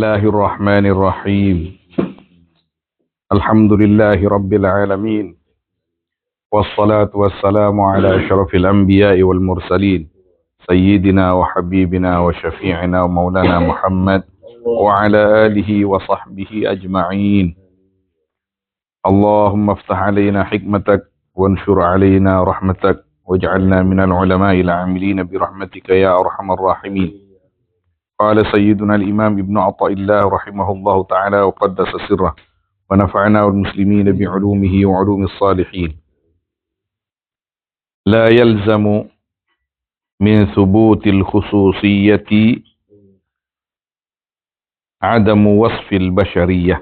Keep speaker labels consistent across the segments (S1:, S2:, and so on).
S1: الله الرحمن الرحيم الحمد لله رب العالمين والصلاة والسلام على أشرف الأنبياء والمرسلين سيدنا وحبيبنا وشفيعنا ومولانا محمد وعلى آله وصحبه أجمعين اللهم افتح علينا حكمتك وانشر علينا رحمتك واجعلنا من العلماء العاملين برحمتك يا أرحم الراحمين. قال سيدنا الإمام ابن عطاء الله رحمه الله تعالى وقدس سره ونفعنا والمسلمين بعلومه وعلوم الصالحين. لا يلزم من ثبوت الخصوصية عدم وصف البشرية.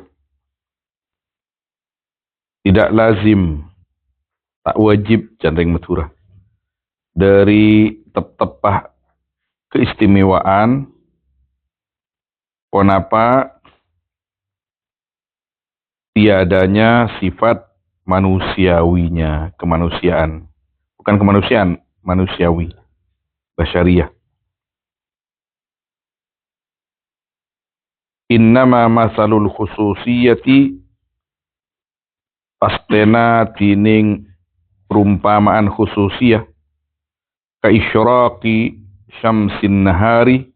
S1: Tidak lazim, tak wajib jandeng maturah dari tetepah keistimewaan kenapa tiadanya sifat manusiawinya, kemanusiaan. Bukan kemanusiaan, manusiawi, basyariyah. Innama masalul khususiyati pastena tining perumpamaan khususiyah ka isyraqi syamsin nahari,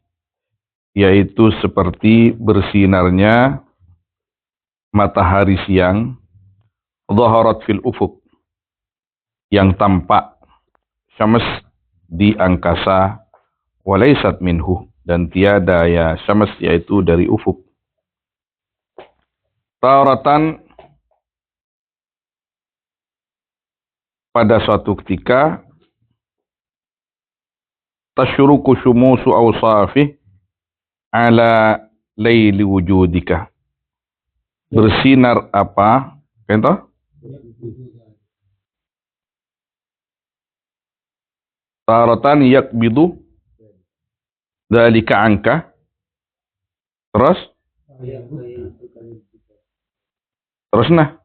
S1: yaitu seperti bersinarnya matahari siang, dhaharat fil ufuk, yang tampak, syams di angkasa, walaysat minhu, dan tiada ya syams yaitu dari ufuk. Taratan, pada suatu ketika, tasyruku syumusu awsafih ala laili wujudika. Bersinar apa? Contoh? Taratan yakbidu dalika anka. Terus? Terus nah?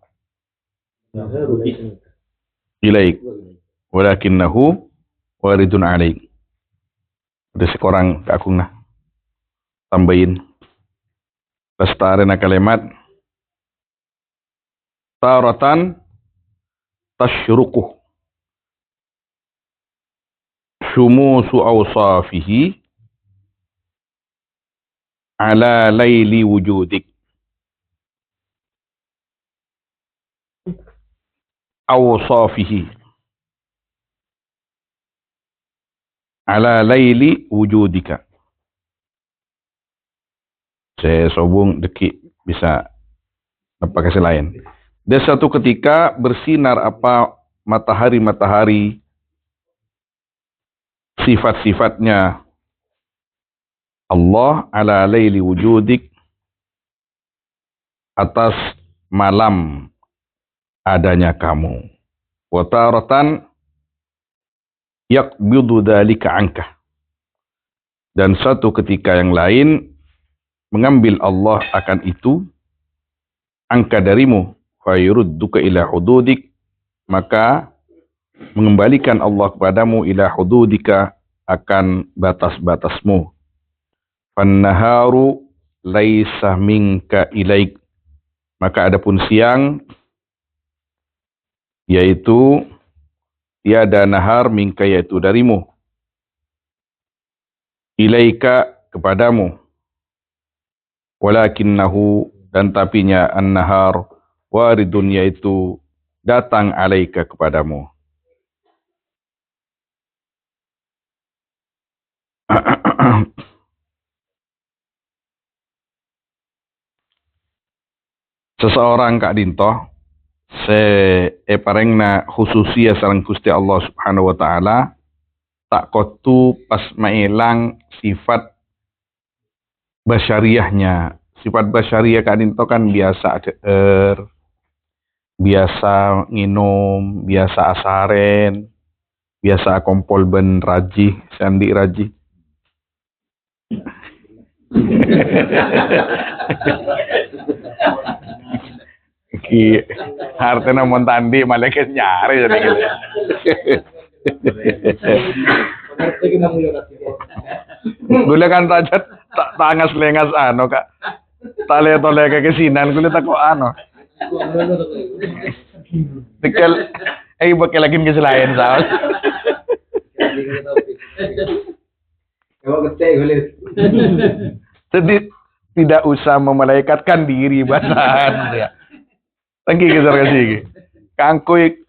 S1: Ilaik, walakinnahu waridun alaik. Ada seorang ke akung nah tambahin lestarian kalimat taratan tasyruquh syumusu awsafihi ala laili wujudik. Awsafihi ala laili wujudika. Saya sobung deki bisa apa kasih lain. Dan satu ketika bersinar apa matahari sifat-sifatnya Allah ala laili wujudik, atas malam adanya kamu. Wa taratan yakbidu dalika anka, dan satu ketika yang lain mengambil Allah akan itu angka darimu, fa yurudduka ila hududik, maka mengembalikan Allah kepadamu, ila hududika, akan batas-batasmu. Fannaharu laisa minka ilaik, maka adapun siang, yaitu tiada nahar minka, yaitu darimu, ilaika, kepadamu, walakinnahu, dan tapinya, an-nahar waridun, yaitu datang, alaika, kepadamu. Seseorang Kak Dinto parengna khususia sareng Gusti Allah Subhanahu wa taala tak kotu pas maelang sifat basyariahnya. Sifat basyariah Kak Dinto kan biasa biasa nginum, biasa asaren, biasa kompol ben raji, sandi raji. Ki artinya mau tandi malaikat nyari jadi gitu. Gula kan raja tangas lengas Kak. tole kesinan kulit aku ano. Tekel bakal lagi ke selain saus. Jadi tidak usah memalaikatkan diri bahan ya. Tangki kisar kasih. Kangkui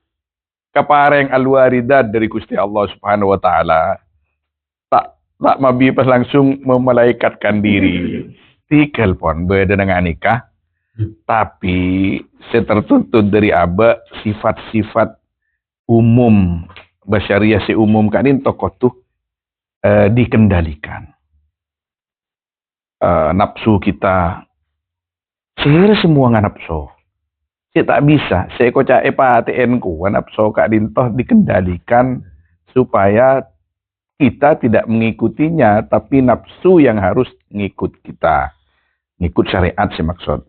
S1: kapareng alwaridat dari Gusti Allah Subhanahu wa taala. Tak mabipas langsung memalaikatkan diri. Tikel pon beda dengan nikah. Tapi setertuntut dari aba sifat-sifat umum basyariah si umum kanin tokoh tuh dikendalikan. Nafsu kita semua nggak nafsu. Saya tak bisa. Saya kocak TN ku nafsu kak dintoh dikendalikan supaya kita tidak mengikutinya, tapi nafsu yang harus ngikut kita. Ngikut syariat sih maksud.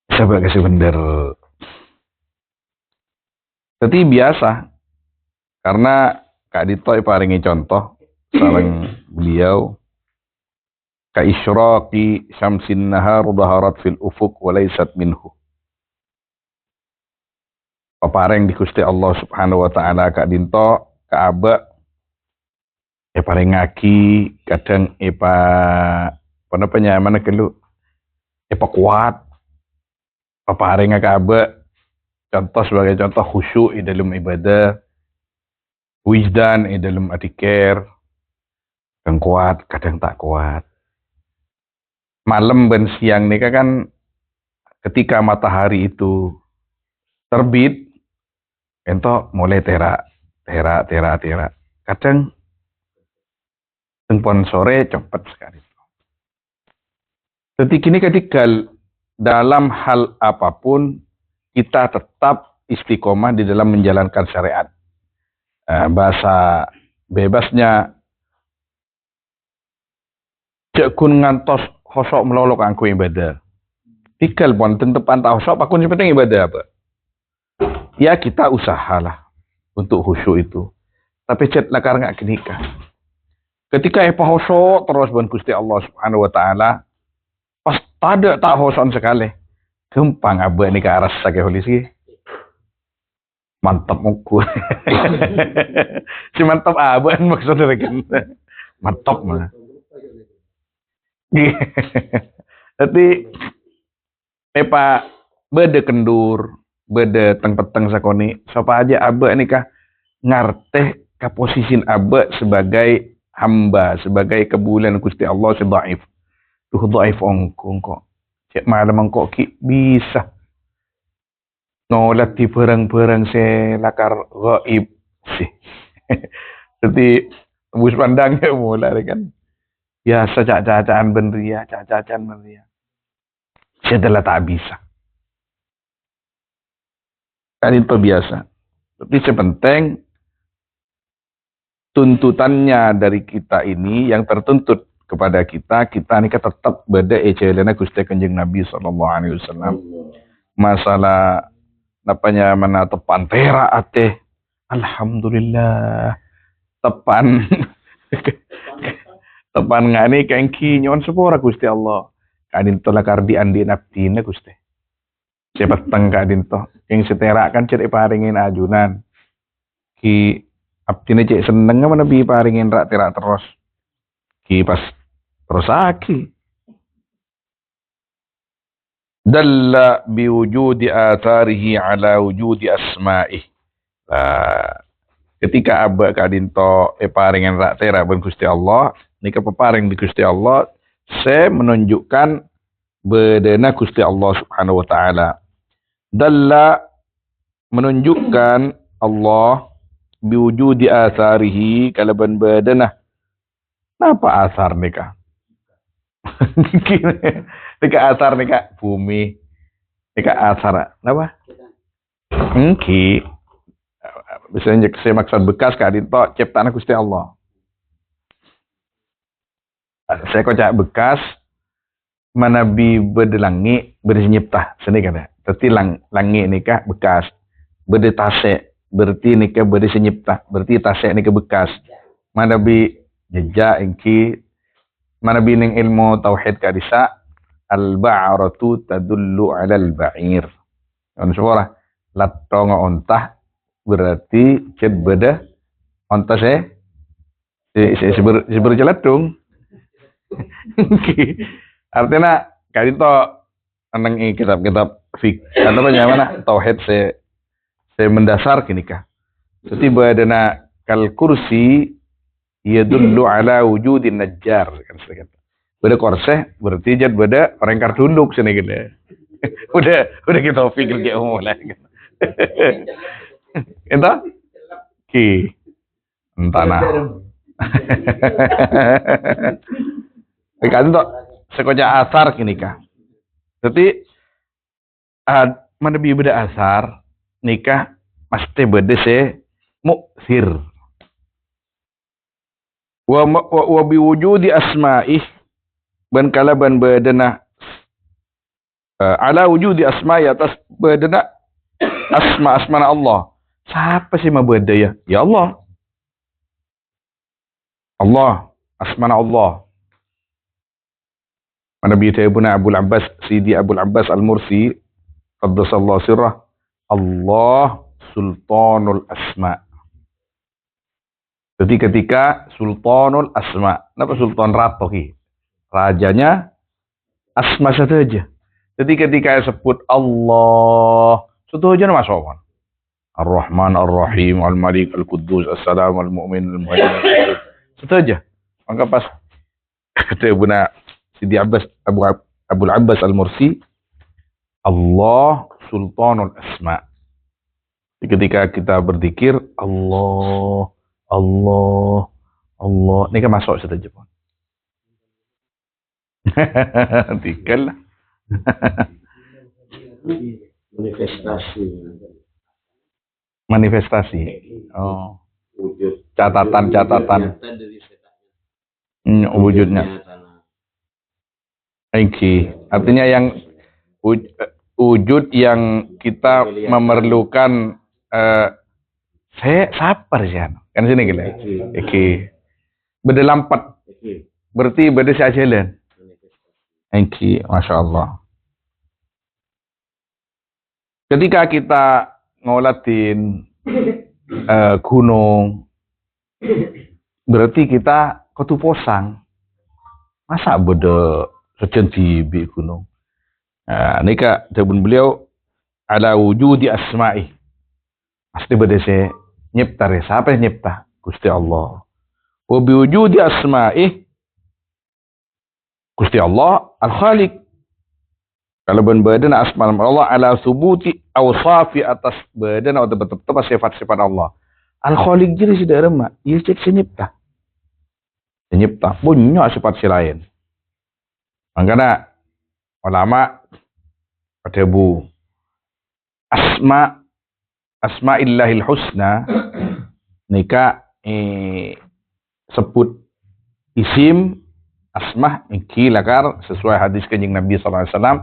S1: Coba kasih bener. Tapi biasa. Karena Kak Dito paringi contoh. Sarang beliau. Ka isyraqi syamsin nahar dhaharat fil ufuq walaysat minhu. Papareng di Gusti Allah Subhanahu wa taala Kak Dinto Kak Aba pareng ngaki kadang mana kelu kuat papareng Kak Aba contoh sebagai contoh khusyuk di dalam ibadah wijdan di dalam adikir kadang kuat kadang tak kuat malam dan siang nih kan ketika matahari itu terbit ento mulai tera. Kadang tempon sore cepat sekali. Detik ini ketika dalam hal apapun kita tetap istiqomah di dalam menjalankan syariat. Bahasa bebasnya cekun ngantos hosok melolok angku ibadah. Tikal pon tentepan tak hosok pakun sepenting ibadah apa? Ya kita usahalah untuk khusyuk itu. Tapi cet lakar nggak kenikah. Ketika hosok terus ban Gusti Allah Subhanahu wa taala pas tada tak hoson sekali. Gempang abah ni ke arah sakit holisi. Mantap muku. Si mantap abah maksudnya kan. Mantap mah. Jadi beda kendur beda teng peteng sakoni sapa aja aba nikah ngarteh ka posisin aba sebagai hamba sebagai kebulan Gusti Allah sedaif tuh daif ongkong kok cek malam kok ki bisa nolat di perang-perang se lakar gaib sih jadi tembus pandangnya mulai kan biasa cacaan beneria cacaan beneria setelah tak bisa kan itu biasa. Tapi sepenting tuntutannya dari kita ini yang tertuntut kepada kita ini tetap beda ecelena Gusti Kanjeng Nabi sallallahu alaihi wasallam. Masalah napanya mana tepan tera ate. Alhamdulillah. Tepan tepan ngani kengki nyon sepora Gusti Allah. Kadin tolak ardi andi naptina Gusti. Cepat tengka dinto yang seterak kan cek paringin ajunan ki abdine cek seneng mana bi paringin rak terak terus ki pas terus aki dalla bi wujudi atharihi ala wujudi asma'i ketika abak kadinto paringin rak terak ben Gusti Allah nika peparing di Gusti Allah saya menunjukkan bedana Gusti Allah Subhanahu wa taala dalla menunjukkan Allah biwujudi atharihi kalaban badanah. Napa asar nikah? Nika asar nikah bumi. Nika asar napa? Engki. Biasanya saya maksud bekas kadin tok ciptaan Gusti Allah. Saya kocak bekas manabi bedelangi bersenyiptah seni kada. Berarti langi nikah bekas. Berde tasek. Berarti nikah berde senyiptah. Berarti tasek nikah bekas. Manabi jejak ingki mana bining ilmu tauhid kadisa al-ba'ratu tadullu 'ala al-ba'ir. Kan suara latonga ontah berarti ced beda onta berjelatung. Artinya kali itu anang kitab-kitab fik atau mana tauhid se mendasar kini kah. Jadi badana kal kursi yadullu ala wujudin najjar kan sedikit. Beda korseh berarti jad beda orang kardunduk sini gitu. udah kita pikir kayak mulai gitu. Entah? Ki. Entah nah. Kan itu sekoja asar kini kah. Jadi mana bi beda asar nikah mesti beda muksir. Wa biwujudi asma'ih ban kala ban badana ala wujudi asma'i atas badana asma Allah. Siapa sih mabada ya? Ya Allah. Allah, asmana Allah. Mana bi Ibnu Abdul Abbas Sidi Abdul Abbas Al-Mursi qaddasallahu sirrah. Allah sultanul asma. Jadi ketika sultanul asma, kenapa sultan rato ki? Rajanya asma saja. Jadi ketika sebut Allah, saja nama sopan. Ar-Rahman, Ar-Rahim, Al-Malik, Al-Quddus, As-Salam, Al-Mu'min, Al-Muhaymin. Saja. Maka pas kata Ibnu Sidi Abbas Abdul Abbas Al-Mursi, Allah sultanul asma. Ketika kita berzikir Allah, Allah, Allah, ini kan masuk saja pun. Tikal lah. Manifestasi. Oh. Catatan. Wujudnya. Artinya yang wujud yang kita memerlukan saya sabar sih kan sini gila. Beda lampat. Berarti beda saya jalan. Masya Allah. Ketika kita ngolatin gunung, berarti kita ketuposang. Masa beda sejen di gunung. Nah, ini kak jawabun beliau ala wujudi asma'i. Pasti beda saya nyipta ya. Siapa yang nyipta? Gusti Allah. Wa biwujudi asma'i Gusti Allah al-Khaliq. Kalau badan asma Allah ala subuti awsafi atas badan atau betul-betul sifat-sifat Allah. Al-Khaliq jadi sudah remah. Ia cek senyipta. Senyipta. Punya sifat si lain. Makanya ulama pada bu asma'illahil husna nika sebut isim asma iki lakar sesuai hadis kanjeng Nabi sallallahu alaihi wasallam.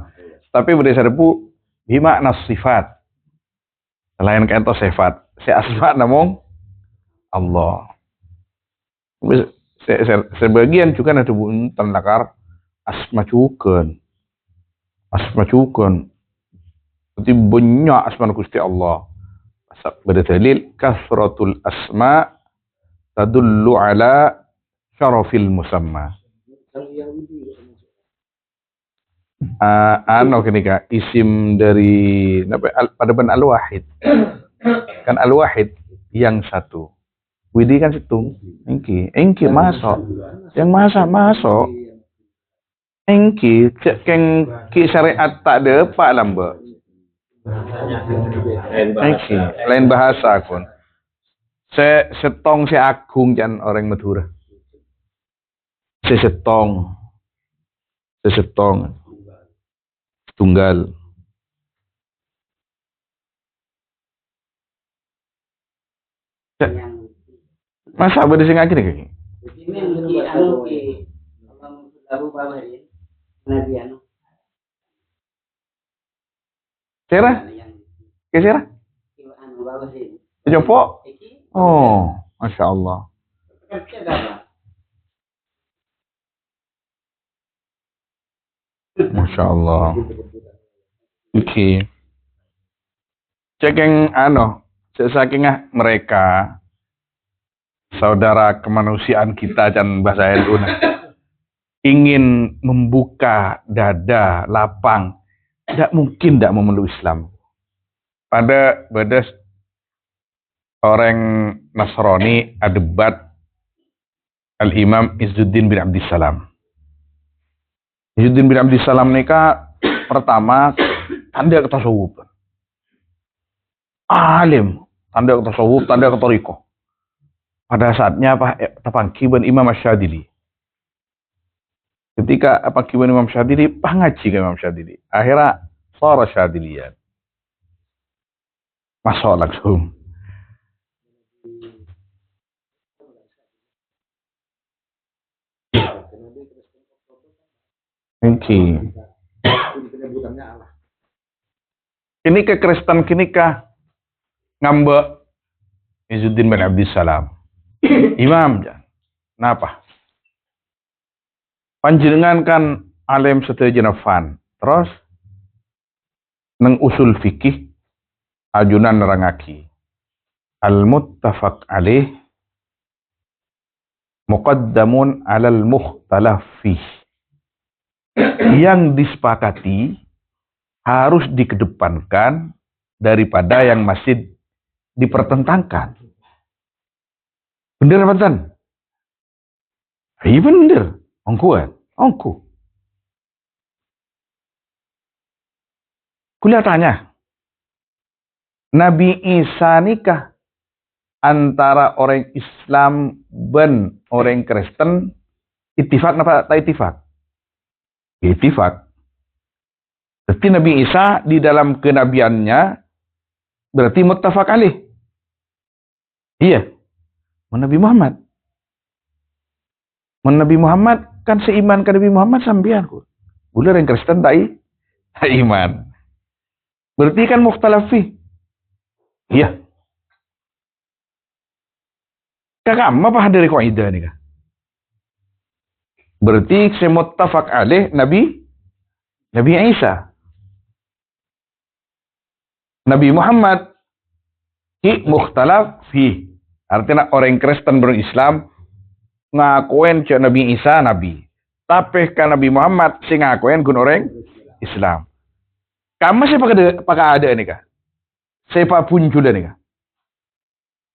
S1: Tapi berdasar bu bimakna sifat. Selain kata sifat, si asma namung Allah. Sebagian juga ada bu lakar asma cuken. Asma cuken. Jadi banyak asma Gusti Allah. Berdalil kasratul asma tadullu ala syarafil musamma. Kenika isim dari pada ban al-wahid. Kan al-wahid yang satu. Widi kan situng. Engki masuk. Yang masuk. Engki keng ki syariat tak ada pak lamba. Engki lain bahasa kun. Setong si agung jan orang Madura. Setong. Tunggal. Masa beda sing ngaki nih? Sera? Ke sera? Jompo? Oh, Masya Allah. Masya Allah. Oke. Cekeng saking mereka saudara kemanusiaan kita dan bahasa NU ingin membuka dada lapang, tidak mungkin tidak memeluk Islam. Pada orang Nasrani adebat Al-Imam Izzuddin bin Abdissalam. Izzuddin bin Abdissalam nikah pertama tanda tasawuf. Alim, tanda tasawuf, tanda toriko. Pada saatnya tapangkiban Imam Asyadili. Ketika apangkiban Imam Syadili, pangaji ke Imam Syadili. Akhirnya sara Syadilian. Masuk langsung. Kini ke Kristen kini ke ngambek Izzuddin bin Abdissalam. Imam, kenapa? Panjenengan kan alim setuju nafan. Terus neng usul fikih ajunan nerangaki al-muttafaq alaih muqaddamun alal mukhtalaf fih. Yang disepakati harus dikedepankan daripada yang masih dipertentangkan. Bener apa? Iya bener. Ongku. Kuliah tanya. Nabi Isa nikah antara orang Islam dan orang Kristen ittifaq apa tak ittifaq? Ittifaq. Berarti Nabi Isa di dalam kenabiannya berarti muttafaq alaih. Iya. Nabi Muhammad. Nabi Muhammad kan seiman ke Nabi Muhammad sampean ku. Bulan yang Kristen tak iman. Berarti kan mukhtalaf fi. Iya. Kakak apa dari kaidah nih kak? Berarti semuttafaq alaih Nabi Isa. Nabi Muhammad mukhtalaf fi. Artinya orang Kristen berislam ngakuin cak Nabi Isa Nabi. Tapi kan Nabi Muhammad sing ngakuin kun orang Islam. Kamu sih pakai ada nih kak? Siapa pun sudah nih kak?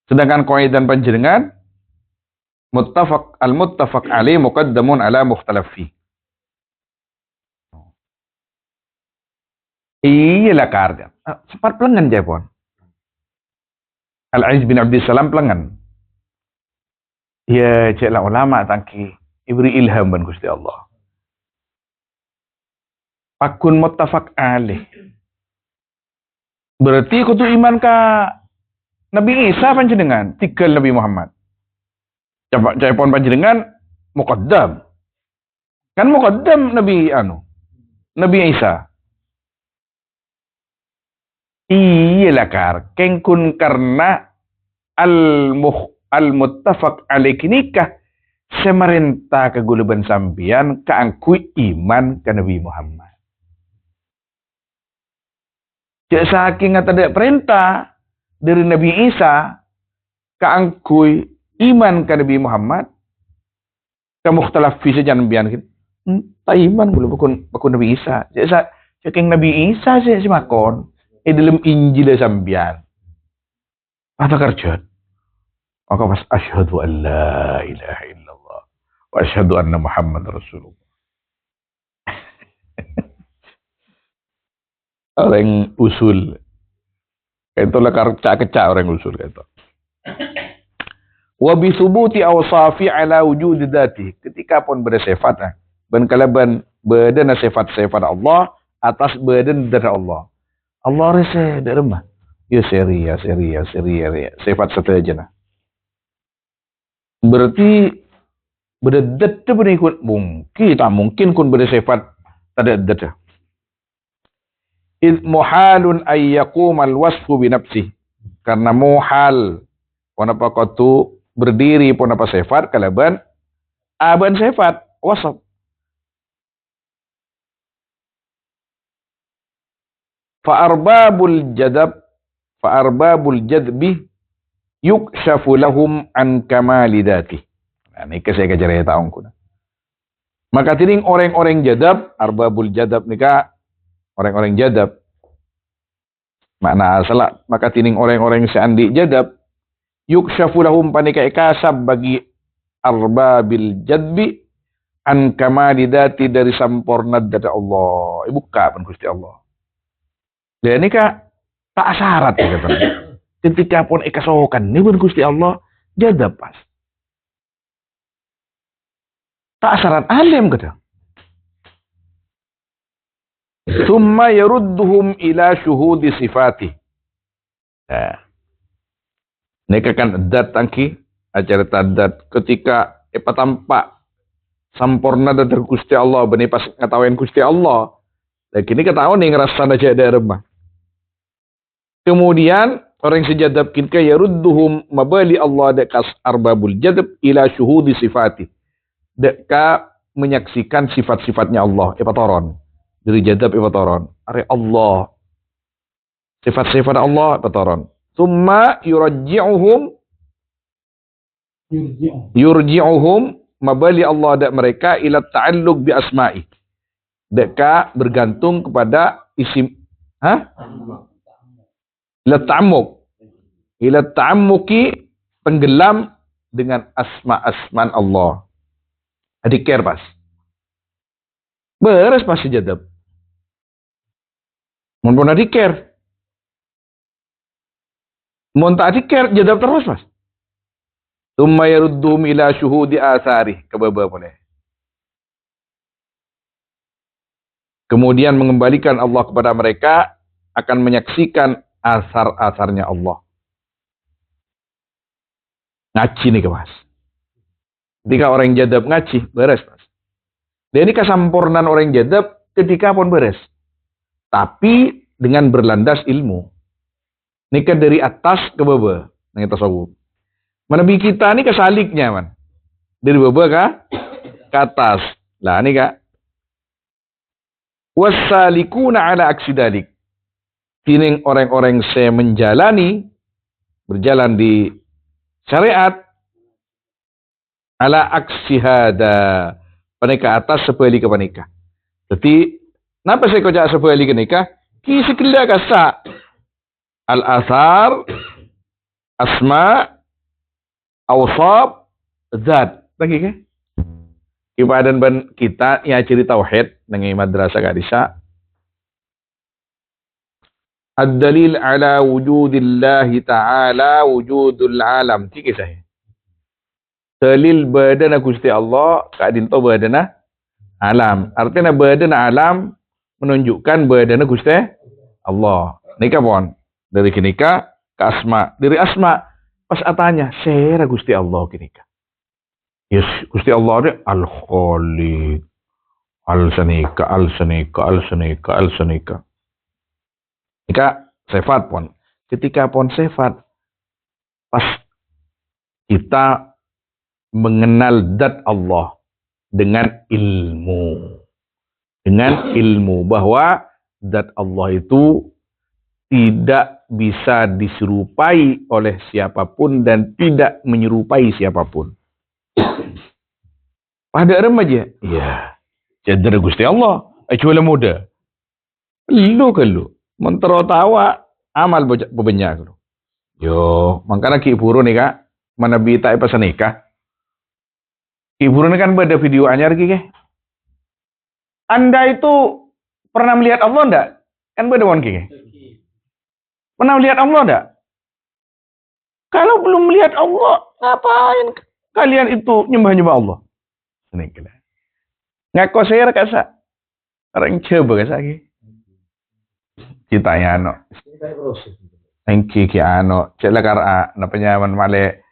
S1: Sedangkan kaidah panjenengan al-muttafaq alaih muqaddamun ala mukhtalaf fi. Iyalah karya. Sempat pelengan Jepon. Al-Aziz bin Abdissalam pelengan. Ya ceklah ulama tangki ibri ilham ban Gusti Allah. Pakun muttafaq alaih. Berarti kudu iman ka Nabi Isa panjenengan, tinggal Nabi Muhammad. Coba Jepon panjenengan muqaddam. Kan muqaddam Nabi Isa. Iyalah kar kengkun karena al-muttafaq alaih nikah semerintah keguluban sambian keangkui iman ke Nabi Muhammad. Cek saking ada perintah dari Nabi Isa keangkui iman ke Nabi Muhammad ke mukhtalaf fi sejan bian kita. Tak iman belum bakun Nabi Isa. Cek saking Nabi Isa sih si makon dalam Injil sambian. Apa kerja? Maka pas asyhadu an la ilaha illallah wa asyhadu anna Muhammad Rasulullah. Orang usul. Itulah kecak orang usul itu. Wa bi thubuti awsafi ala wujud dzati. Ketika pun bersifat ben kalaban badan sifat-sifat Allah atas badan dari Allah. Allah rese dari rumah. Ya seria. Sifat setajana. Berarti berdedet pun ikut mungkin tak mungkin kun bersifat tadadat. Id muhalun ay yaqumal wasfu bi nafsi. Karena muhal wanapa qatu berdiri pun apa sifat kalaban aban sifat wasf. Fa'arbabul jadbi yukshafu lahum an kamali dati. Nah, ini saya kejarnya taong kuna. Maka tining orang-orang jadab, arbabul jadab nika orang-orang jadab. Makna asal maka tining orang-orang seandi jadab yukshafu lahum panika kasab bagi arbabil jadbi an kamali dati dari sampurna data Allah. Ibu kapan Gusti Allah. Dan ini tak syarat ya kata. Ketika pun ikasokan ini pun Gusti Allah jadab pas. Tak syarat alim kata. Thumma yarudduhum ila syuhudi sifati. Nah. Ini kan dat tangki acara tadat ketika tampak sampurna dari Gusti Allah benih pas ngetawain Gusti Allah. Lagi ini ketahuan nih ngerasa aja ada remah. Kemudian orang sejadab kinka yarudduhum mabali Allah dekas arbabul jadab ila syuhudi sifati. Deka menyaksikan sifat-sifatnya Allah. Ipatoron. Dari jadab ipatoron. Are Allah. Sifat-sifat Allah ipatoron. Thumma yurji'uhum mabali Allah dak mereka ila ta'alluq bi asma'i. Deka bergantung kepada isim. Ila ta'ammuki tenggelam dengan asma-asman Allah. Adikir pas. Beres pas sejadab. Mun adikir. Mun tak adikir jadab terus pas. Tsumma yarudduhum ila syuhudi athari. Kebaba boleh. Kemudian mengembalikan Allah kepada mereka akan menyaksikan asar-asarnya Allah. Ngaji nih mas. Ketika orang jadab ngaji, beres mas. Dan ini kesampurnan orang jadab ketika pun beres. Tapi dengan berlandas ilmu. Nikah dari atas ke bawah. Yang tasawuf. Menabi kita ini kesaliknya man. Dari bawah ke atas. Lah ini kak. Wassalikuna ala aksidalik. Tining orang-orang saya menjalani. Berjalan di syariat. Ala aksihada. Panika atas sepeli ke panika. Jadi, kenapa saya kocak sepeli ke nikah? Kisi kila kasa. Al-asar, asma, awsab, zat. Lagi ke? Ibadan ban kita yang cerita tauhid dengan madrasah kadisa. Ad-dalil ala wujudillahi ta'ala wujudul alam. Tiga saya. Dalil badana Gusti Allah kadin to badana alam. Artinya badana alam menunjukkan badana Gusti Allah. Nika pon dari kinika ke asma. Dari asma pas atanya sera Gusti Allah kinika. Yes, Gusti Allah ini al-Khaliq. Al-Sanika, al-Sanika, al-Sanika, al-Sanika. Nika sifat pon. Ketika pon sifat pas kita mengenal zat Allah dengan ilmu. Dengan ilmu bahwa zat Allah itu tidak bisa diserupai oleh siapapun dan tidak menyerupai siapapun. Pada remaja, ya, cedera Gusti Allah, cula muda. Lu kalau mentero tawa amal bebanyak lu. Yo, makanya ki puru nih kak, mana bita pesan nikah. Ibu kan pada video anyar ke? Anda itu pernah melihat Allah enggak? Kan pada wan ke? Pernah melihat Allah enggak? Kalau belum melihat Allah, ngapain kalian itu nyembah-nyembah Allah? Ini kira. Ngaku saya kasa. Orang coba kasa ke? Kita ya ano. Engki ki ano. Celakar napanya man male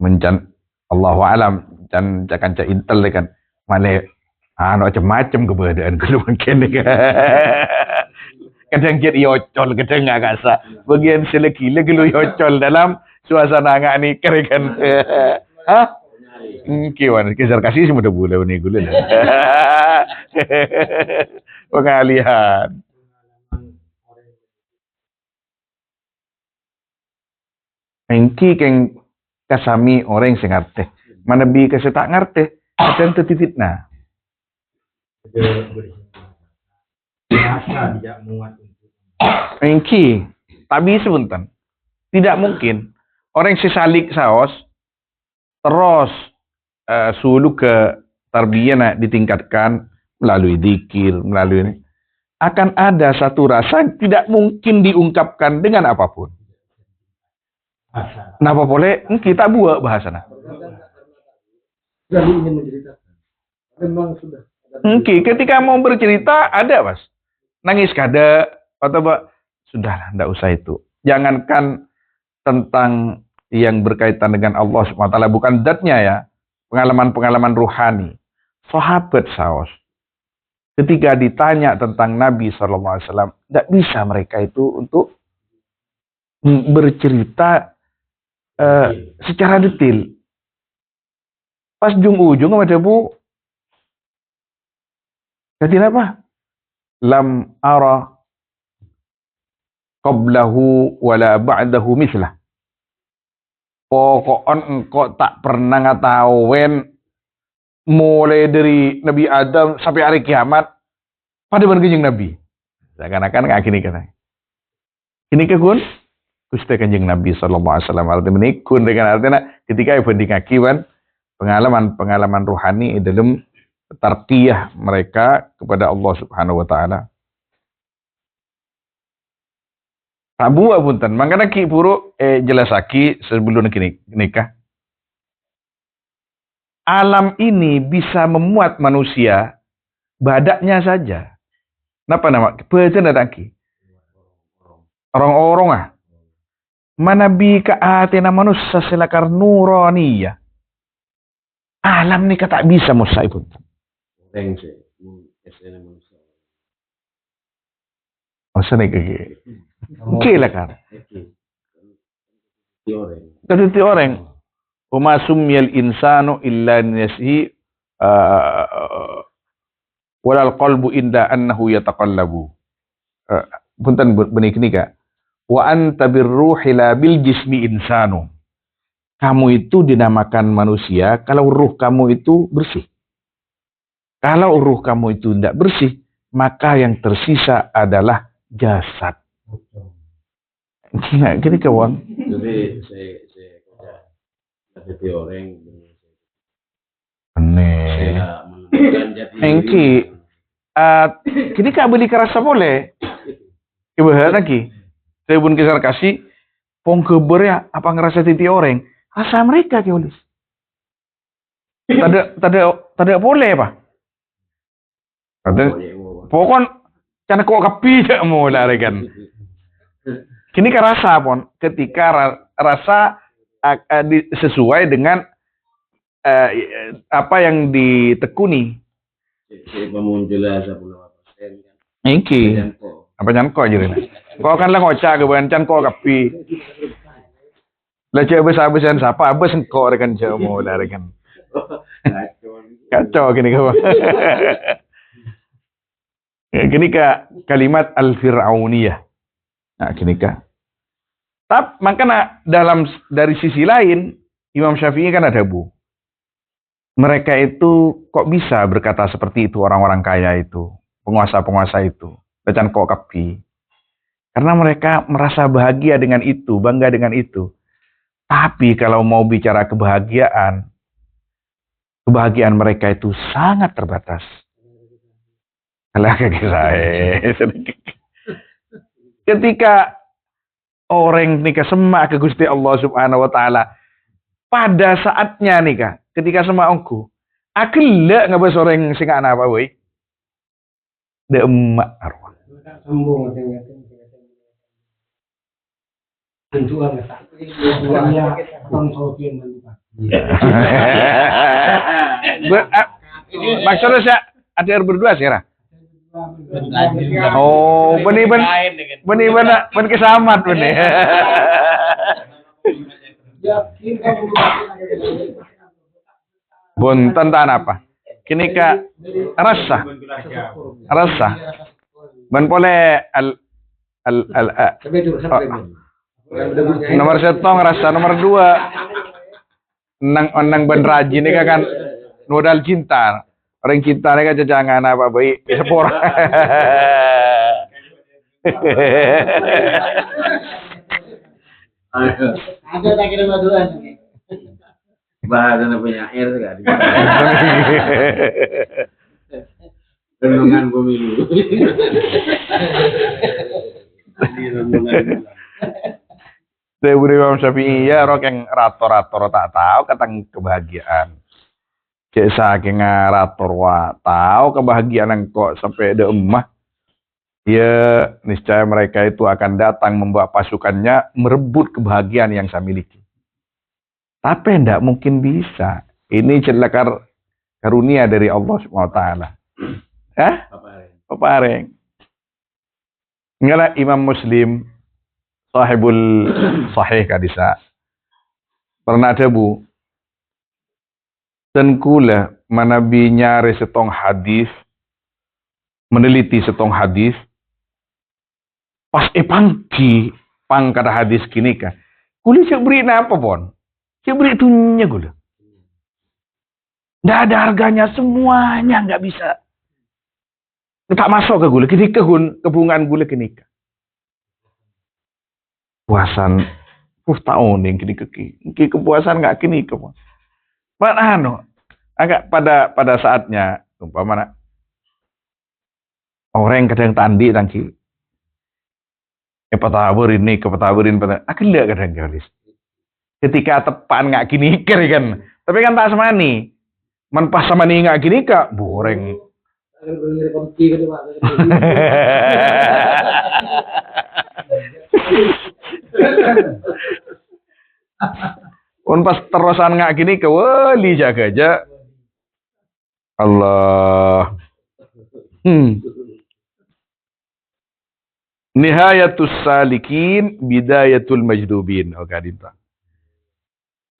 S1: mencan Allahu alam. Dan jangan cak intel kan mana macam-macam keberadaan keluar kene kadang jadi yocol kadang agak sa bagian seleki lagi lu yocol dalam suasana ngak ni kan hah kiwan kisar kasih semua bulan ni gula pengalihan Engki keng kasami orang sing ngerti. Mana bi kasi tak ngerti, kadang tertitipna. Engki, tapi sebentar. Tidak mungkin orang sesalik saos terus sulu ke tarbiyah ditingkatkan melalui dzikir, melalui ini. Akan ada satu rasa yang tidak mungkin diungkapkan dengan apapun. Napa boleh kita buat bahasana. Ketika mau bercerita ada mas, nangis kada atau sudah tidak usah itu. Jangankan tentang yang berkaitan dengan Allah SWT, bukan zatnya ya, pengalaman-pengalaman ruhani. Sahabat saos. Ketika ditanya tentang Nabi SAW, tidak bisa mereka itu untuk bercerita secara detail. Pas ujung-ujung ada bu, jadi apa? Lam ara qablahu wala ba'dahu mislah. Pokokon engkau tak pernah ngatawen mulai dari Nabi Adam sampai hari kiamat pada bergenjing Nabi. Seakan-akan kayak gini kata. Ini kekun Gusti Kanjeng Nabi sallallahu alaihi wasallam artinya kun dengan artinya ketika banding akiban pengalaman ruhani dalam tarqiyah mereka kepada Allah Subhanahu wa taala. Abu punten, mangkana ki puru jelasaki sebelum nikah. Alam ini bisa memuat manusia badaknya saja. Napa nama? Betul datang ki. Orang-orang mana bi ka atena manusia selakar nuraniya. Alam ni tak bisa musai pun. Masa ni kaki. Oke lah kan. Tadi orang. Wa sumiyal insanu illa nasihi walal qalbu inda annahu yataqallabu. Punten benik nika. Wa anta birruhi la bil jismi insanu. Kamu itu dinamakan manusia kalau ruh kamu itu bersih. Kalau ruh kamu itu tidak bersih, maka yang tersisa adalah jasad. Nah, gini kawan.
S2: Jadi saya orang
S1: aneh. Engki, kini kak beli kerasa boleh. Ibu lagi. Saya pun kisar kasih pong keber ya apa ngerasa titi orang. Asa mereka kiolis. Tada boleh pak. Pokon cana kok kapi jak mau larikan. Kini kan rasa pon ketika rasa sesuai dengan apa yang ditekuni. Iki apa jangan kau jadi. Kau kan lah ngocak ke bancan kau kapi. Lah cek besar-besaran siapa abis engkau rekan cek mau larikan. Kacau gini kau. Gini kak kalimat al-fir'auniyah. Nah, gini kak. Tapi makanya dari sisi lain Imam Syafi'i kan ada bu. Mereka itu kok bisa berkata seperti itu orang-orang kaya itu, penguasa-penguasa itu, dan kok kapi. Karena mereka merasa bahagia dengan itu, bangga dengan itu. Tapi kalau mau bicara kebahagiaan mereka itu sangat terbatas. Ketika orang nikah semak ke Gusti Allah Subhanahu wa taala pada saatnya nikah ketika semak ongku akhirnya ngabas orang sing ana apa we de emak arwah maksudnya saya ada berdua sih. Oh, benih kesamat benih. Bun tentang apa? Kini ka rasa. Ben boleh Nomor setong rasa nomor 2. Nang ben rajin ini kan modal cinta. Orang cinta ini kan jangan apa baik sepor.
S2: Ada tak kira maduan. Bahasa penyair sekali. Renungan pemilu.
S1: Saya beri Imam Syafi'i ya rok yang rator-rator tak tahu katang kebahagiaan. Cek saking ngarator wa tahu kebahagiaan engkau sampai ada emah. Ya niscaya mereka itu akan datang membawa pasukannya merebut kebahagiaan yang saya miliki. Tapi tidak mungkin bisa. Ini celaka karunia dari Allah Subhanahu wa taala. Hah? Papareng. Ngala Imam Muslim sahibul sahih kadisa. Pernah ada bu. Dan kula manabi nyari setong hadis, meneliti setong hadis. Pas pangki pangkata hadis kini kan. Kula cek beri apa pon? Cek beri tunya kula. Nggak ada harganya semuanya nggak bisa. Tak masuk ke gula, kini kebungan gula kini. Puasan, tahun yang kini kepuasan nggak kini kepuasan. Mana agak pada saatnya, umpamanya orang kadang tandi tangki. Kepetaburin pada akan lihat kadang galis. Ketika tepan nggak kini kan, tapi kan tak semani. Pas sama nih nggak kini kak, boreng. Pas terusan nggak gini ke wali jaga aja. Allah. Nihayatus salikin bidayatul majdubin. Oke, dinta.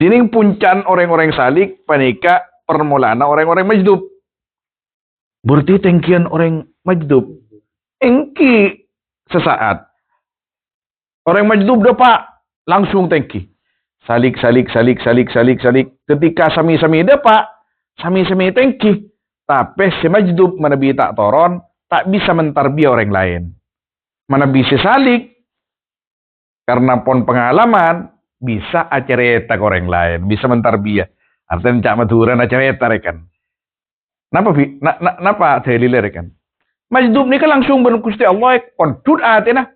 S1: Ini puncan orang-orang salik panika permulaan orang-orang majdub. Berarti tengkian orang majdub. Engki sesaat. Orang majdub dapat langsung tengki. Salik. Ketika sami-sami dapat, sami-sami tengki. Tapi si majdub manabi tak toron, tak bisa mentarbiah orang lain. Manabi si salik, karena pon pengalaman, bisa acerita ke orang lain. Bisa mentarbiah. Artinya cak maturan acerita rekan. Napa dalile rekan? Majdub ni kan langsung berkusti Allah pondut atina.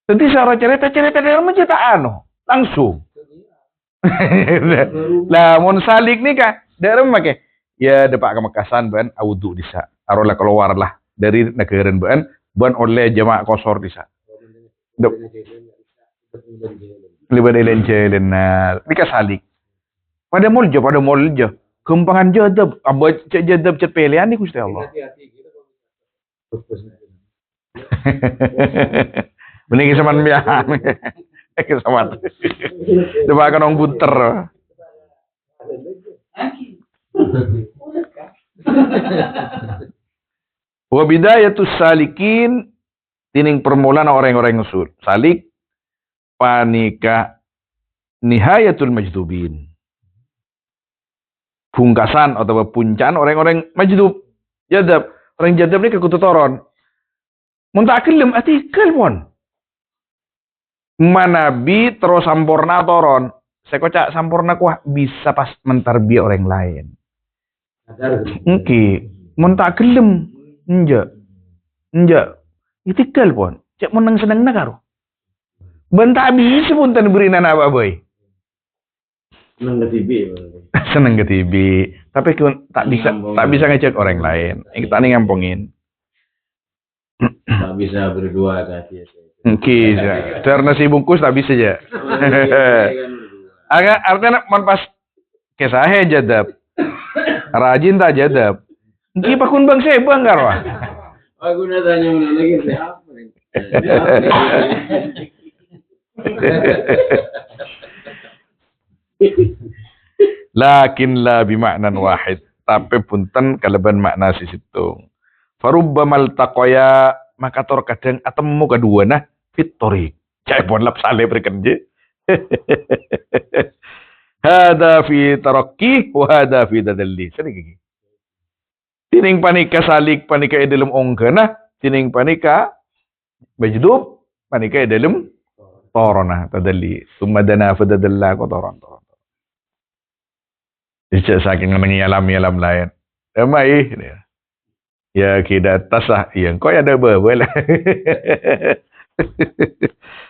S1: Nanti cara cerita dalam menciptaan langsung. Lah mon salik ni kan dalam make ya depak ke Mekasan ban audu disa. Arola keluar lah dari negara ban oleh jemaah kosor disa. Libat jelen nah ni salik. Pada moljo Kempangan jadab, abad jadab cepelian ni Gusti Allah. Mending kesamaan biang. Kesamaan. Coba kan orang buter. Wa bidayatus salikin tining permulaan orang-orang usul. Salik panika nihayatul majdubin. Pungkasan atau puncan orang-orang majdub. Jadab. Orang jadab ni kekututoron. Muntakilem atikal pon. Manabi terus sampurna toron. Saya kocak sampurna kuah bisa pas mentarbiah orang lain. Oke. Muntakilem. Enjak. Itikal pon. Cek menang senang nak karo. Bentak bisa pun tan beri nana apa boy.
S2: Seneng ke TV.
S1: Seneng ke TV. Tapi tak bisa ngecek orang lain. Kita nih ngampungin.
S2: Tak bisa berdua tadi.
S1: Oke, karena si bungkus tak bisa aja. Agak artinya pas kesah jadab. Rajin tak jadab. Mungkin pakun bang saya banggar wah.
S2: Aku nak tanya mana lagi siapa?
S1: Lakin la bimaknan wahid. Tapi punten kaleban makna sisitung. Farubbamal taqoya maka tor kadang atemu kedua nah fitori Cai pon lap sale berkerja. Hada fi tarakki wa hada fi tadalli. Sini gigi. Tining panika salik panika dalam ongkena, tining panika bajdub panika dalam torona tadalli. Summa dana fadadalla ko toron. Dicek saking nengi alam lain. Ramai dia. Ya kita tasah yang kau ada berapa.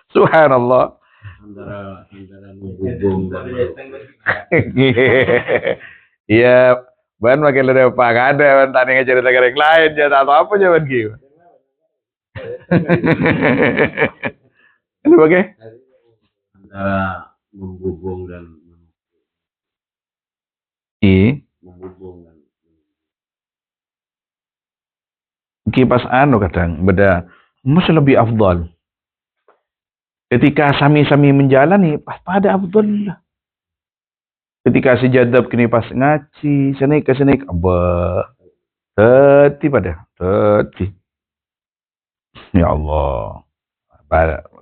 S1: Subhanallah.
S2: Antara menghubung dan
S1: Iya, ban makin ada apa ada ban tani cerita yang lain ya atau apa jawaban gitu. Itu bagai?
S2: antara menghubung dan menghubung dan
S1: Kipas kadang beda mesti lebih afdal. Ketika sami-sami menjalani pas pada afdal lah. Ketika si jadab kini pas ngaji, senik abah. Teti. Ya Allah.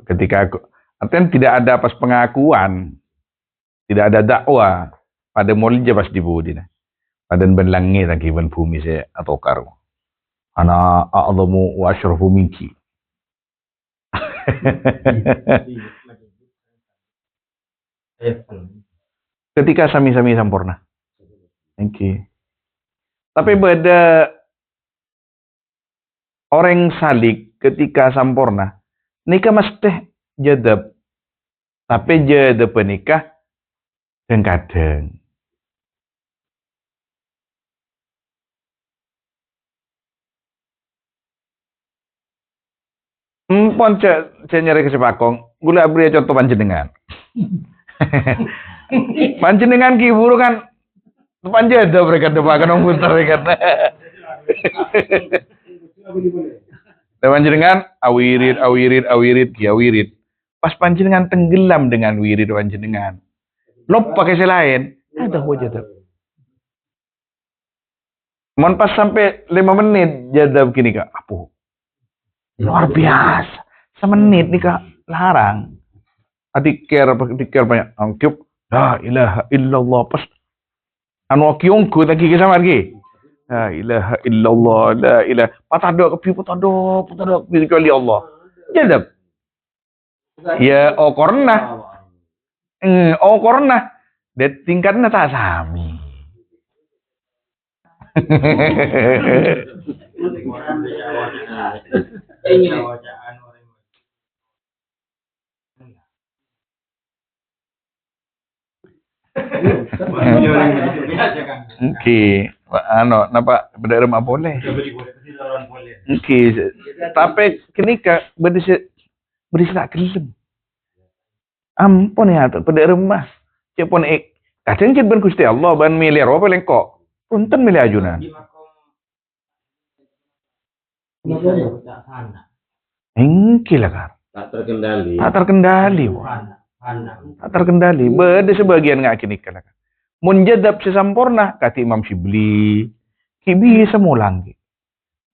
S1: Ketika artinya tidak ada pas pengakuan, tidak ada dakwah pada mulanya pas dibudi. Pada benlangi lagi ben bumi saya atau karu. Ana a'lamu wa asyrafu minki. Ketika sami-sami sempurna. Thank you. Tapi beda orang salik ketika sempurna, nikah mesti jadab. Tapi jadab nikah kadang. Pon cek nyari kesepakong, gula beri contoh panjenengan. Panjenengan ki buru kan panjeda mereka depan orang putar kan. Panjenengan awirid ki awirid. Pas panjenengan tenggelam dengan wirid panjenengan. Lop pakai selain, ada wajah. Mon pas sampai 5 menit jadab gini kak, apa? Luar biasa. Semenit nih kak, larang. Dikir banyak. Angkip. La ilaha illallah. Pas. Anu kiongku lagi kisah lagi. La ilaha illallah. La ilaha. Patadok kepi. Kecuali Allah. Jadab. Ya, korna. Korna. Dia tingkatnya tak sami. Oke, napa beda rumah boleh? Oke, tapi kenika berdisi tak gelem. Ampun ya, beda rumah. Cepon kadang ben Gusti Allah ban miliar apa lengkok. Punten milih ajunan. Engki lah kan.
S2: tak terkendali.
S1: Tak terkendali. Beda sebagian nggak kini kan. Menjadab sesempurna kata Imam Syibli. Ki bisa mulang.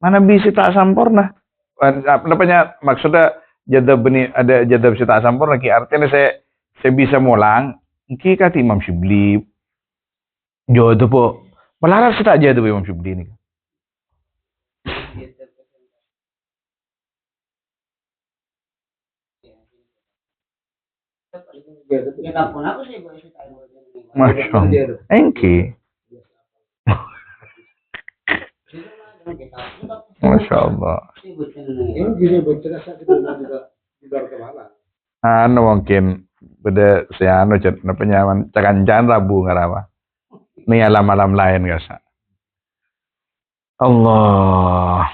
S1: Mana bisa tak sempurna? Apanya maksudnya jadab ini ada jadab tak sempurna. Ki artinya saya bisa mulang. Ki kata Imam Syibli. Jodoh po. Melarat saya tak jadab Imam Syibli ini. Masya Allah. Engki. Masya Allah. Anu mungkin beda si anu penyaman cakan-cakan rabu ngarawa. Ini alam-alam lain kasa. Allah.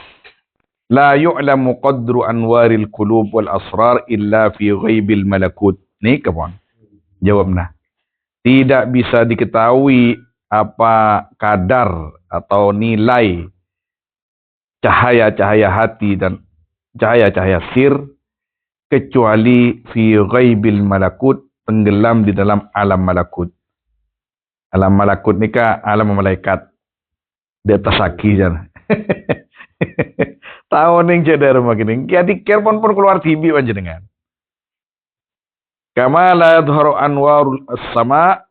S1: La yu'lamu qadru anwaril qulub wal asrar illa fi ghaibil malakut. Nih kawan. Jawabnya. Tidak bisa diketahui apa kadar atau nilai cahaya-cahaya hati dan cahaya-cahaya sir kecuali fi ghaibil malakut, tenggelam di dalam alam malakut. Alam malakut ni ka alam malaikat. Di atas saki jan. Tahu ning cedera makin. Ki adik pun keluar TV panjenengan. Kama la yadhharu anwarul as-sama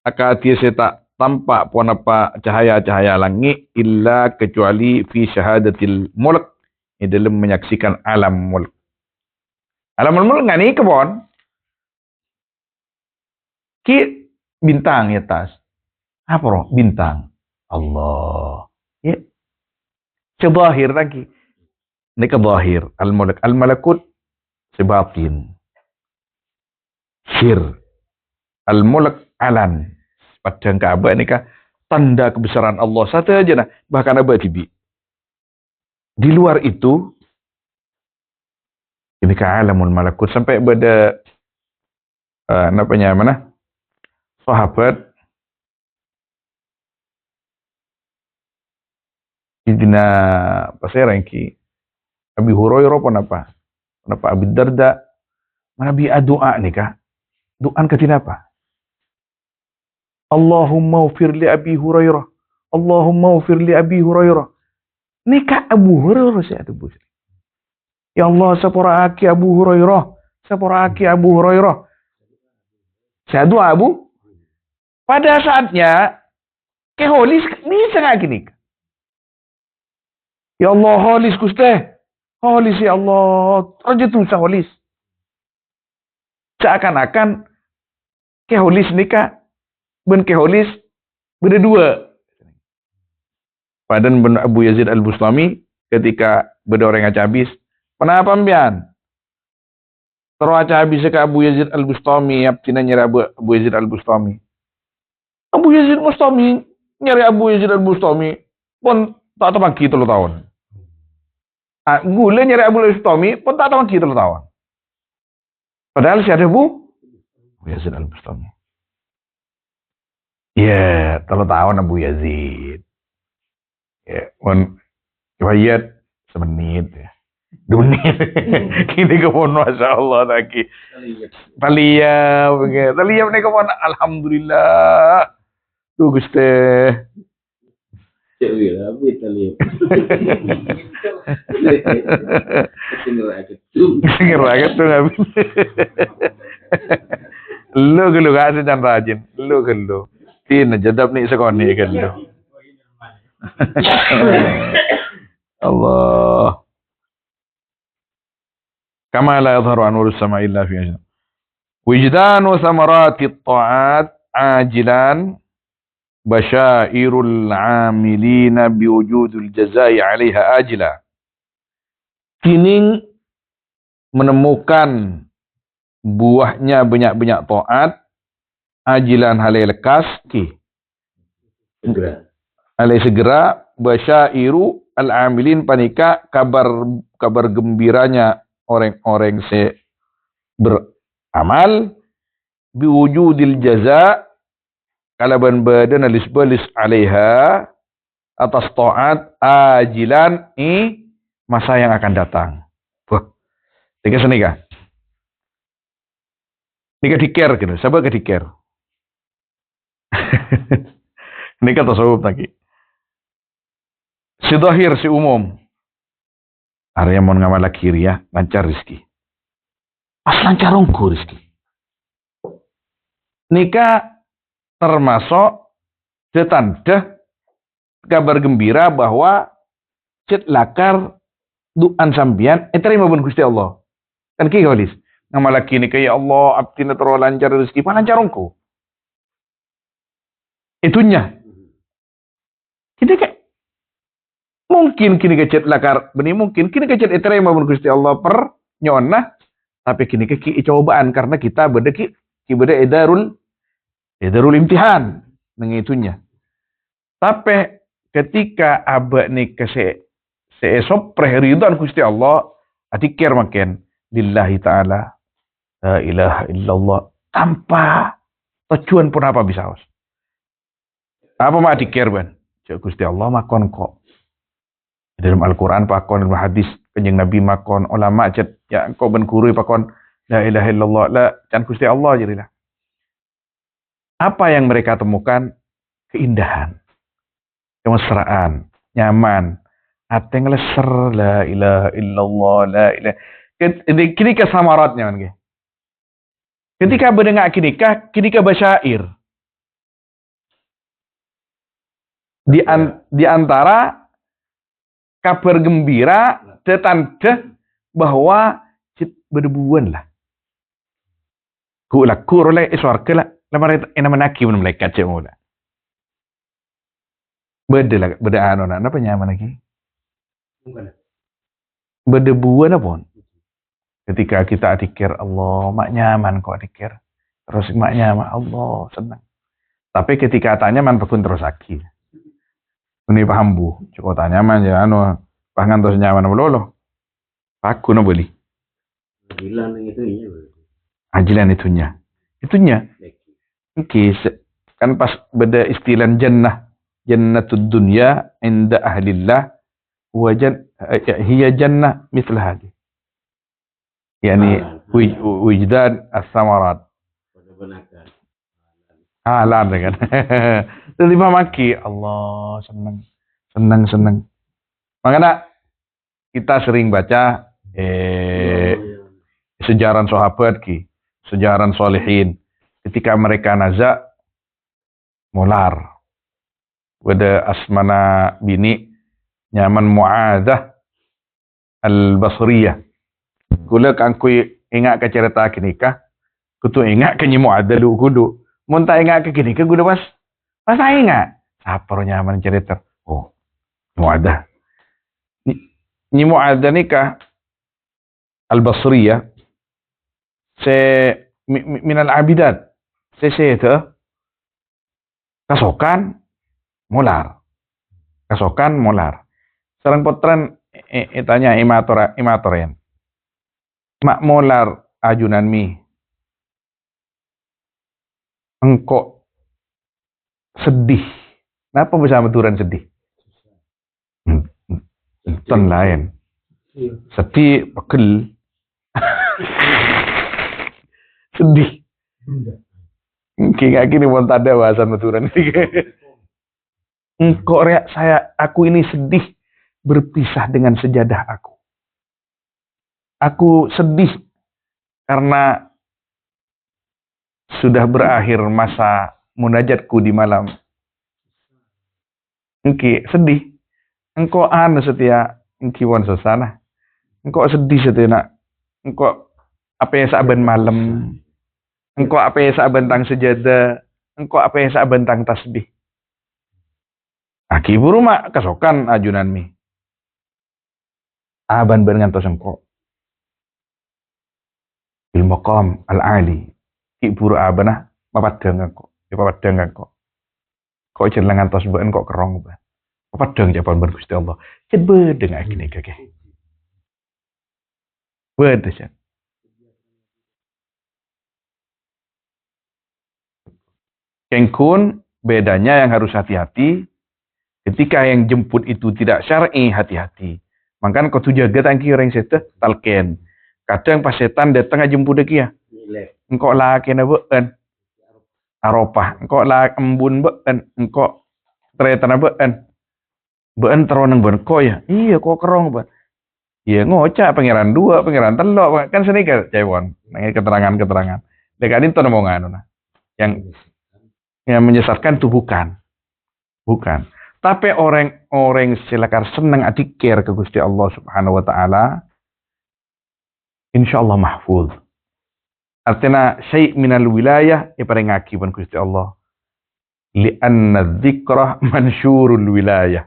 S1: akati seta tampak pun apa cahaya-cahaya langit illa kecuali fi syahadatil mulk dalam menyaksikan alam mulk. Alam mulk ngani kebon ki bintang ya tas. Apa roh bintang? Allah. Ya. Sebahir lagi. Ini kebahir al-mulk al-malakut sebatin. Sir al-mulk alan. Padang Ka'bah ini kah tanda kebesaran Allah satu aja nah bahkan abah tibi. Di luar itu ini kah alamul malakut sampai pada namanya mana sahabat Idina pasirangki Abi Hurairah pun apa Abi Darda mana bi doa nih kah doa ketina apa Allahumma ufir li Abi Hurairah Allahumma ufir li Abi Hurairah nikah Abu Hurairah saya tu bos ya Allah sepora aki Abu Hurairah sepora aki Abu Hurairah saya doa Abu pada saatnya keholis bisa nggak gini ya Allah holis Gusti holis ya Allah aja tuh holis seakan-akan keholis nikah ben keholis beda dua padan ben Abu Yazid Al-Bustami ketika beda orang aca habis kenapa mbian terus aca habis ke Abu Yazid Al-Bustami aptina nyari Abu Yazid Al-Bustami Abu Yazid Bustami nyari Abu Yazid Al-Bustami pun tak tahu kita lo tahun gula nyari Abu Yazid Al-Bustami pun tak tahu kita lo tahun padahal si ada Abu Yazid Al-Bustami ya kalau tahun Abu Yazid ya pun riwayat semenit ya 2 menit kini kepon masya Allah lagi taliyah nih kepon alhamdulillah tuh Gusti
S2: Cewek abi taliyah.
S1: Ngeraget tuh nggak bisa. Lu kasih dan rajin. Lu. Tina jadab nih sekoni kan lu. Allah. Kama la yadhharu anwar as-sama illa fi ajal. Wijdanu thamarati at-ta'at ajilan basyairul amilina biwujudul jazai 'alaiha ajila. Kini menemukan buahnya banyak-banyak taat ajilan halai lekas ki halai segera basyairu al-amilin panika kabar gembiranya orang-orang beramal biwujudil jaza kalaban badan alisbalis 'alaiha atas taat ajilan masa yang akan datang. Wah, tiga senika. Nika diker gitu, sabar ke diker. Nika tasawuf lagi. Si dohir, si umum. Arya mon ngamal kiri ya, lancar rizki. Pas lancar ongku rizki. Nika termasuk setanda kabar gembira bahwa cet lakar duan sambian terima pun Gusti Allah. Kan ki golis. Ngamalaki ni kaya Allah abtina terus lancar rezeki lancar engko. Itunya. Kita kayak mungkin kini kecet lakar benih mungkin kini kecet terima pun Gusti Allah per nyona tapi kini ki cobaan karena kita beda ki beda edarul imtihan nengitunya. Tapi ketika abak ni seesok prehridhan Gusti Allah adikir makin lillahi ta'ala la ilaha illallah tanpa tujuan pun apa bisa os apa mak adikir ban Gusti Allah makon kok dalam Al-Quran pakon dalam hadis kanjeng Nabi makon ulama cet ya kau ben guru pakon la ilaha illallah la can Gusti Allah jadilah apa yang mereka temukan keindahan kemesraan nyaman ateng leser la ilaha illallah la ilaha kini kesamaratnya kan Ketika berdengar kinika basyair. Di antara kabar gembira tetanda bahwa berdebuan lah. Kur oleh iswarga lah. Lamar ina manaki mun malaikat cek mula. Beda anu nak apa nyaman lagi? Berdebuan apa? Ketika kita adikir Allah, mak nyaman kok adikir. Terus mak nyaman Allah senang. Tapi ketika tanya man pun terus lagi. Ini paham bu, cukup tanya man ya anu, pangan terus nyaman belolo. Aku no beli. Ajilan itunya. Oke, kan pas beda istilah jannatud dunya inda ahlillah wa hiya jannah misal hadhi. Yani wijdan as-samarat. Halan kan. Jadi mamaki Allah senang. Makanya kita sering baca sejarah sahabat sejarah solehin. Ketika mereka nazak mular. Wada asmana bini nyaman Mu'adzah al-Basriyah. Kula kan ku ingat ke cerita kinika, kutu ingat ke Mu'adzah lu kudu. Mun tak ingat ke kinika kudu pas ingat. Sapar nyaman cerita. Oh, Mu'adzah. Ni Mu'adzah nikah al-Basriyah minal abidat. Itu kasokan mular. Sareng potren tanya imatoren. Mak mular ajunan mi. Engkau sedih. Kenapa bisa beturan sedih? Ton lain. Sedih pegel. Sedih. Kini pun tak ada bahasan beturan ini. Engkau aku ini sedih berpisah dengan sejadah aku. Aku sedih karena sudah berakhir masa munajatku di malam. Engki sedih. Engkau setia engki wan sesana. Engkau sedih setia nak. Engkau apa yang saban malam. Engkau apa yang saban tang sejadah. Engkau apa yang saban tang tasbih. Aki buru mak kasokan ajunan mi. Aban dengan tos engkau. Bil maqam al-ali. Ki buru abanah mapadang engkau. Papadang engkau. Kok jenengan tos ben kok kerong ba. Papadang japan ben Gusti Allah. Cet bedeng akine kake. Bedeng. Kengkun bedanya yang harus hati-hati. Ketika yang jemput itu tidak syar'i, hati-hati. Makanya kau tu jaga tangki orang setan talken. Kadang pas setan datang jemput dia. Engkau lah kena beun. Aropah. Engkau lah embun beun. Engkau teretan beun. Beun teronang beun. Kau ya? Iya kau kerong beun. Iya ngocak pangeran dua, pangeran telok. Kan sini ke cewon. Nangis keterangan. Dekat itu nama nganu. Yang menyesatkan itu bukan. Tapi orang silakan senang adikir ke Gusti Allah Subhanahu wa taala, insyaallah mahfuz. Artinya syai' minal wilayah iparing akiban Gusti Allah. Li'anna dzikra mansyurul wilayah.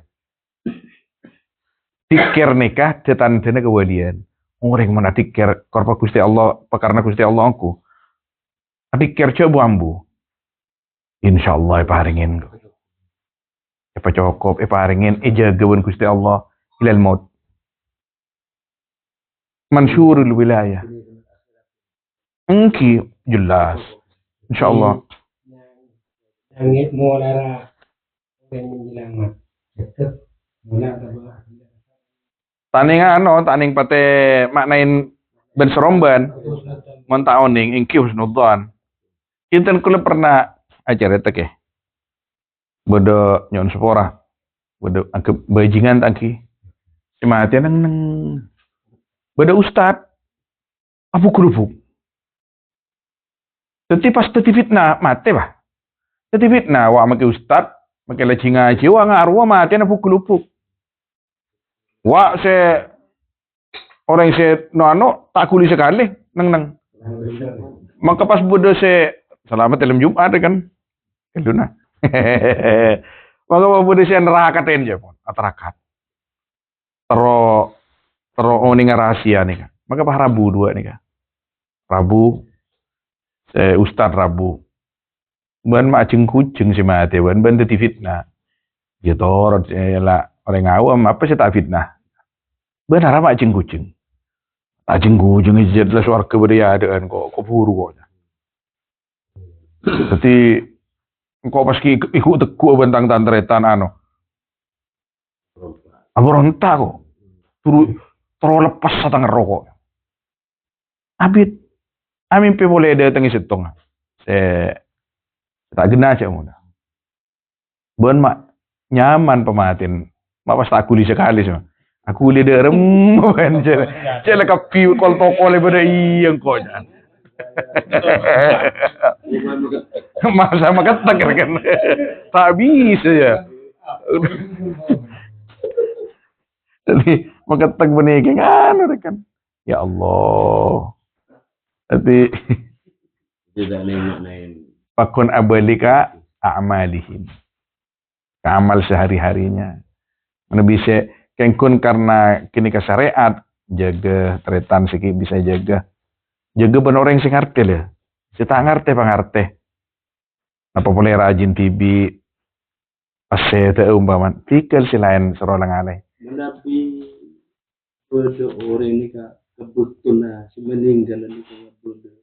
S1: Dikir nikah tetandana kewalian. Orang mana dikir korpa Gusti Allah, karena Gusti Allah angku. Dikir coba ambu. Insyaallah iparingin. Apa cukup iparingin ijagawan Gusti Allah ilal maut. Mansyurul wilayah. Engki jelas. Insyaallah.
S3: Langit mulara yang menjelang deket mulara.
S1: Taning pate maknain ben seromban. Mon taoning engki husnudzan. Kinten kula pernah acara teke. Bodo nyon sepora. Bodo angke bajingan tangki. Cuma hati nang bodo ustad. Apa kerupuk? Jadi pas teti fitnah mate bah. Teti fitnah wa make ustad, make leci ngaji wa ngaruh mate na pukul-pukul. Wa se orang se no tak kuli sekali nang. Maka pas bodoh se selamat dalam Jumat kan. Eluna. Maka pas bodoh se neraka ten je pon, atarakat. Tero oni rahasia nih kan. Maka pas Rabu dua nih kan. Rabu Ustad Rabu. Ban maceng kucing si mate ban teti fitnah. Gitu orang lah orang awam apa sih tak fitnah. Ban harap maceng kucing. Maceng kucing itu jelas warga beriadaan kok buru kok. Jadi kok pas ikut teku bentang tantretan anu. Aberontak kok. Turu lepas satang rokok. Abit amin pe boleh datang setong. Tak gena aja muda. Bon mak nyaman pematin. Mak pas tak kuli sekali semua. Aku li derem kan cele kapi kol toko le pada iyang ko jan. Masa maketak kan. Tak bisa ya. Jadi maketak beniki kan kan. Ya Allah. Tapi
S2: tidak lain.
S1: Fakun abalika a'malihim. Amal sehari-harinya. Mana bisa kengkun karena kini ke syariat jaga tretan siki bisa jaga. Jaga benar orang sing ngerti lah. Kita ngerti pangerti. Apa boleh rajin tibi ase te umpaman. Tikal silain serolang alai.
S2: Menapi bodoh orang ini kebetulan si meninggal ini bodoh.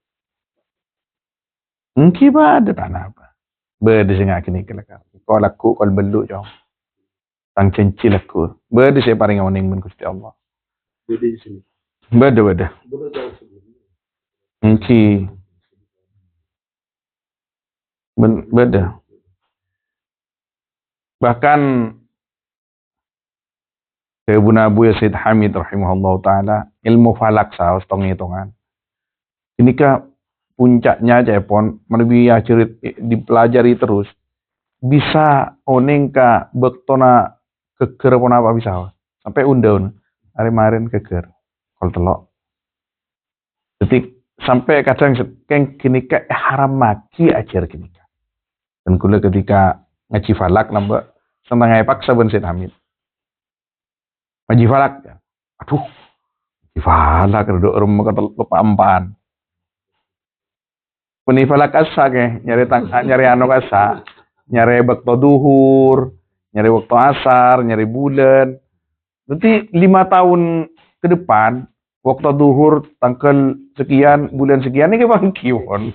S1: Mungkin ada tanah apa. Berde sing akini kelakar. Kau laku kau beluk jauh. Tang cencil aku. Berde saya paling oning men Gusti Allah.
S2: Beda di sini.
S1: Berde. Mungkin. Berde. Bahkan Ibu Nabu ya Said Hamid rahimahullah ta'ala ilmu falak saus tong-hitungan. Ini kah puncaknya Cepon menebi cerit dipelajari terus bisa oning ka bektona keker pun apa bisa sampai undang hari kemarin keker kalau telok detik sampai kadang keng kini ka haram maki ajar kini ka dan kula ketika ngaji falak nambah senang paksa ben Said Hamid ngaji falak aduh ngaji falak redo rumah kata lupa empan penifalak asa ke nyari anu asa nyari waktu duhur nyari waktu asar nyari bulan nanti 5 tahun ke depan waktu duhur tanggal sekian bulan sekian ini bang kiwon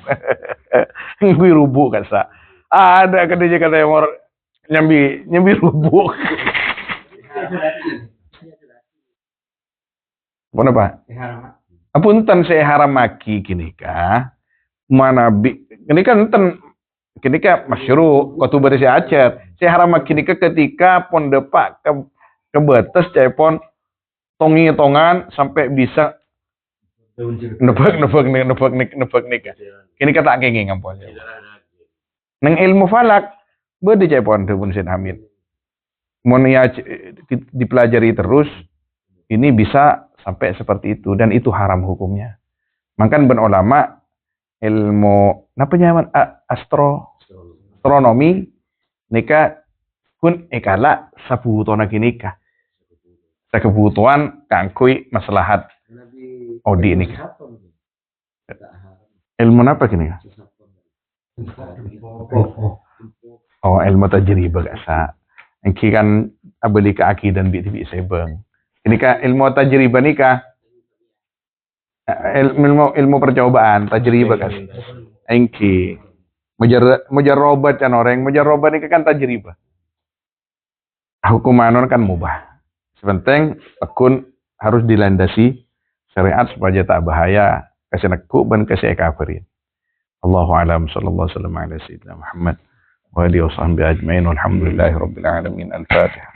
S1: gue rubuk kasa ada kerja kata yang orang nyambi rubuk apa apunten saya haram maki kini kah mana ini kan kini kan masyru kau berisi acer saya haram kini ketika pon depak ke batas cepon tongi-tongan sampai bisa nebak nikah kini kata kenging ampun nang ilmu falak berde cepon tu pun Said Hamid mon ya dipelajari terus ini bisa sampai seperti itu dan itu haram hukumnya makan ben ulama ilmu apa nyaman astronomi nikah kun ekala sabutona kinika kebutuhan kangkui maslahat odi nikah ilmu apa kini oh ilmu tajribah kasa engki kan abeli ka akidan bi tibi sebeng ini ka ilmu tajribah nikah ilmu percobaan tajribah kan engki mujarrobat kan orang mujarrobat ini kan tajribah hukuman kan mubah sepenting akun harus dilandasi syariat supaya tak bahaya kasih nekuk dan kasih kafirin Allahu a'lam sallallahu alaihi wasallam ala sayyidina Muhammad wa alihi wa sahbihi ajma'in walhamdulillahi rabbil alamin al-fatihah